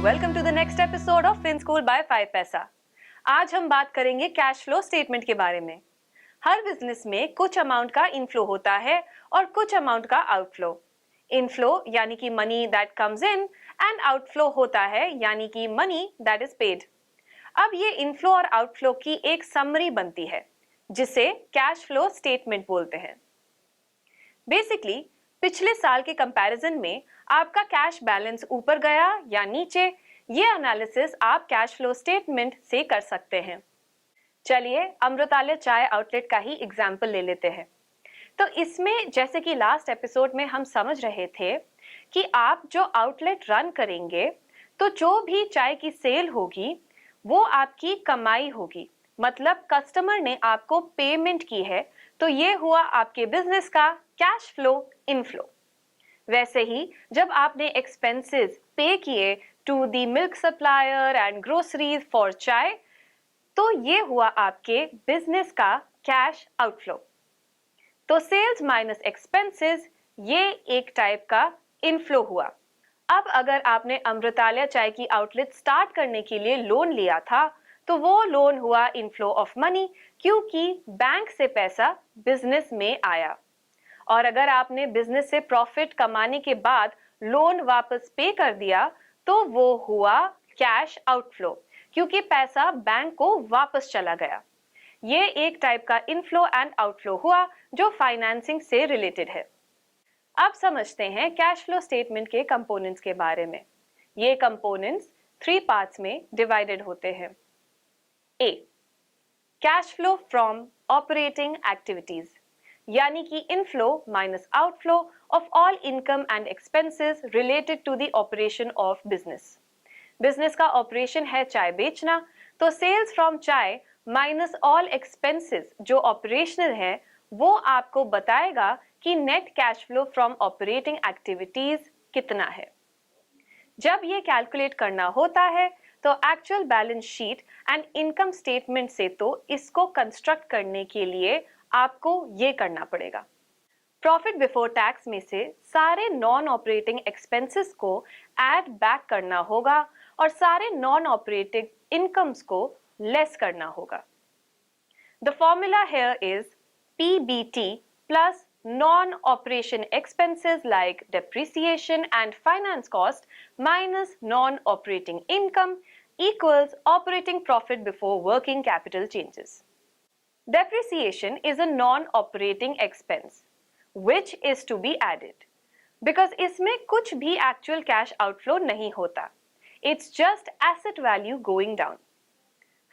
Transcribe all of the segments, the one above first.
Welcome to the next episode of Fin School by 5 paisa. आज हम बात करेंगे कैश फ्लो स्टेटमेंट के बारे में। हर बिजनेस में कुछ अमाउंट का इनफ्लो होता है और कुछ अमाउंट का आउटफ्लो। इनफ्लो यानी कि money that comes in and outflow होता है यानी कि मनी दैट इज पेड। अब ये इनफ्लो और आउटफ्लो की एक समरी बनती है जिसे कैश फ्लो स्टेटमेंट बोलते हैं। बेसिकली पिछले साल के कंपैरिजन में आपका कैश बैलेंस ऊपर गया या नीचे, ये एनालिसिस आप कैश फ्लो स्टेटमेंट से कर सकते हैं। चलिए अमृतालय चाय आउटलेट का ही एग्जाम्पल ले लेते हैं। तो इसमें जैसे कि लास्ट एपिसोड में हम समझ रहे थे कि आप जो आउटलेट रन करेंगे तो जो भी चाय की सेल होगी वो आपकी कमाई होगी, मतलब कस्टमर ने आपको पेमेंट की है तो ये हुआ आपके बिजनेस का कैश फ्लो इनफ्लो। वैसे ही जब आपने एक्सपेंसेस पे किए to the milk supplier and groceries for chai तो ये हुआ आपके बिजनेस का कैश आउटफ्लो। तो सेल्स माइनस एक्सपेंसेस ये एक टाइप का इनफ्लो हुआ। अब अगर आपने अमृतालय चाय की आउटलेट स्टार्ट करने के लिए लोन लिया था तो वो लोन हुआ इनफ्लो ऑफ मनी, क्योंकि बैंक से पैसा बिजनेस में आया। और अगर आपने बिजनेस से प्रॉफिट कमाने के बाद लोन वापस पे कर दिया तो वो हुआ कैश आउटफ्लो, क्योंकि पैसा बैंक को वापस चला गया। ये एक टाइप का इनफ्लो एंड आउटफ्लो हुआ जो फाइनेंसिंग से रिलेटेड है। अब समझते हैं कैश फ्लो स्टेटमेंट के कंपोनेंट्स के बारे में। ये कंपोनेंट्स 3 पार्ट्स में डिवाइडेड होते हैं। A, cash flow from operating activities, यानी कि inflow minus outflow of all income and expenses related to the operation of business. Business का ऑपरेशन है चाय बेचना, तो sales from chai minus all expenses जो ऑपरेशनल है वो आपको बताएगा कि net cash flow from operating activities कितना है। जब ये कैलकुलेट करना होता है तो actual balance sheet and income statement से तो इसको कंस्ट्रक्ट करने के लिए आपको ये करना पड़ेगा। प्रॉफिट बिफोर टैक्स में से सारे नॉन ऑपरेटिंग एक्सपेंसेस को ऐड बैक करना होगा और सारे नॉन ऑपरेटिंग इनकम्स को लेस करना होगा। The formula here is PBT plus non operation expenses like depreciation and finance cost minus non operating income equals operating profit before working capital changes. Depreciation is a non-operating expense which is to be added because इसमें कुछ भी actual cash outflow नहीं होता. It's just asset value going down.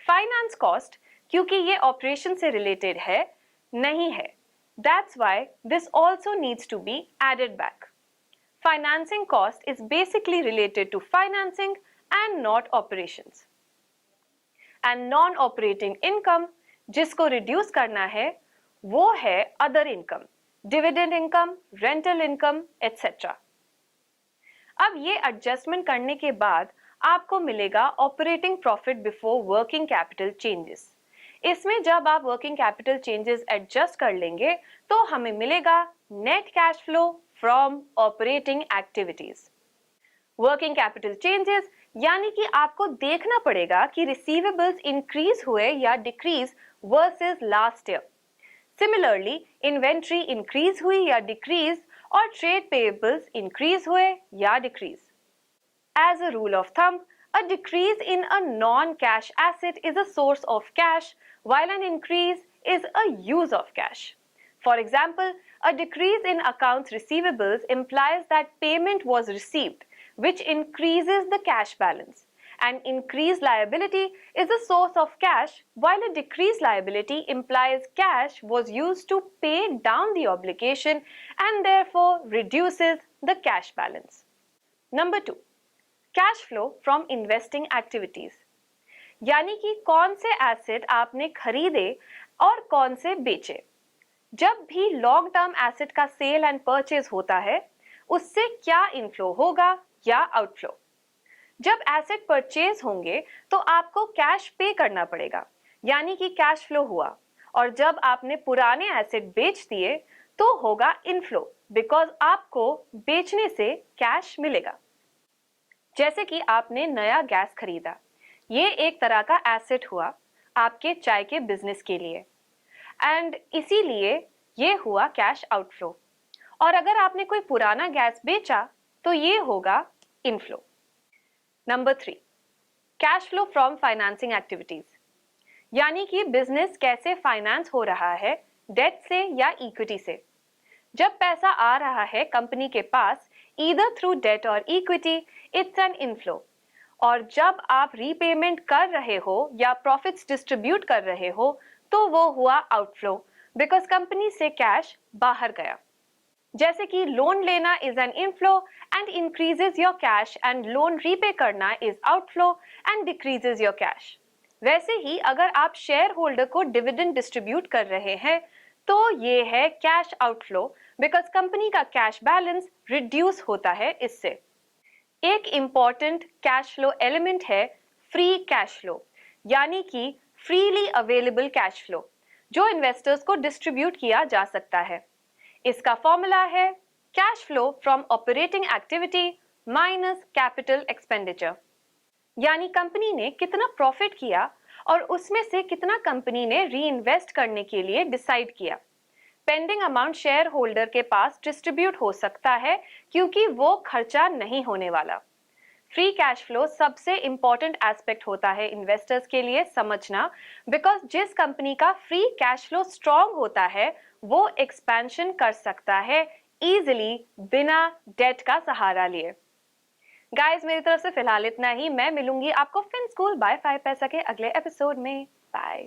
Finance cost क्योंकि ये operation से related है नहीं है. That's why this also needs to be added back. Financing cost is basically related to financing and not operations. And non-operating income जिसको reduce करना है वो है other income, dividend income, rental income etcetera. अब ये एडजस्टमेंट करने के बाद आपको मिलेगा operating profit before working capital changes. इसमें जब आप वर्किंग कैपिटल चेंजेस एडजस्ट कर लेंगे तो हमें मिलेगा net cash flow from operating activities. Working capital changes यानी कि आपको देखना पड़ेगा कि रिसीवेबल्स इंक्रीज हुए या decrease versus last year. Similarly inventory increase हुई या डिक्रीज और ट्रेड पेएबल्स इंक्रीज हुए या decrease. As a rule of thumb, a decrease in a non-cash asset is a source of cash while an increase is a use of cash. For example, a decrease in accounts receivables implies that payment was received, which increases the cash balance. An increased liability is a source of cash, while a decreased liability implies cash was used to pay down the obligation and therefore reduces the cash balance. Number 2. Cash flow from investing activities. यानी कि कौन से asset आपने खरीदे और कौन से बेचे। जब भी लॉन्ग टर्म एसेट का सेल एंड परचेज होता है उससे क्या इनफ्लो होगा या आउटफ्लो। जब एसेट परचेज होंगे तो आपको कैश पे करना पड़ेगा, यानी कि कैश फ्लो हुआ। और जब आपने पुराने एसेट बेच दिए तो होगा इनफ्लो, बिकॉज आपको बेचने से कैश मिलेगा। जैसे कि आपने नया गैस खरीदा, ये एक तरह का एसेट हुआ आपके चाय के बिजनेस के लिए, एंड इसीलिए ये हुआ कैश आउटफ्लो। और अगर आपने कोई पुराना गैस बेचा तो ये होगा inflow. Number 3, cash flow from financing activities, यानी कि बिजनेस कैसे फाइनेंस हो रहा है, डेट से या इक्विटी से। जब पैसा आ रहा है कंपनी के पास ईदर थ्रू डेट और इक्विटी, इट्स एन इनफ्लो। और जब आप रीपेमेंट कर रहे हो या प्रॉफिट्स डिस्ट्रीब्यूट कर रहे हो तो वो हुआ आउटफ्लो, बिकॉज कंपनी से कैश बाहर गया। जैसे कि लोन लेना is an inflow and increases your cash, and loan repay करना is outflow and decreases your cash. वैसे ही अगर आप शेयर होल्डर को डिविडेंड डिस्ट्रीब्यूट कर रहे हैं तो ये है कैश आउटफ्लो, बिकॉज कंपनी का कैश बैलेंस रिड्यूस होता है इससे। एक इंपॉर्टेंट कैश फ्लो एलिमेंट है फ्री कैश फ्लो, यानी कि फ्रीली अवेलेबल कैश फ्लो, जो इन्वेस्टर्स को डिस्ट्रीब्यूट किया जा सकता है। इसका फॉर्मूला है cash flow from operating activity minus capital expenditure, यानी कंपनी ने कितना प्रॉफिट किया और उसमें से कितना कंपनी ने री इन्वेस्ट करने के लिए डिसाइड किया। पेंडिंग अमाउंट शेयर होल्डर के पास डिस्ट्रीब्यूट हो सकता है क्योंकि वो खर्चा नहीं होने वाला। फ्री कैश फ्लो सबसे इंपॉर्टेंट एस्पेक्ट होता है इन्वेस्टर्स के लिए समझना, बिकॉज जिस कंपनी का फ्री कैश फ्लो स्ट्रॉन्ग होता है वो एक्सपेंशन कर सकता है इजीली बिना डेट का सहारा लिए। गाइस, मेरी तरफ से फिलहाल इतना ही। मैं मिलूंगी आपको फिन स्कूल बाय 5 पैसा के अगले एपिसोड में। बाय।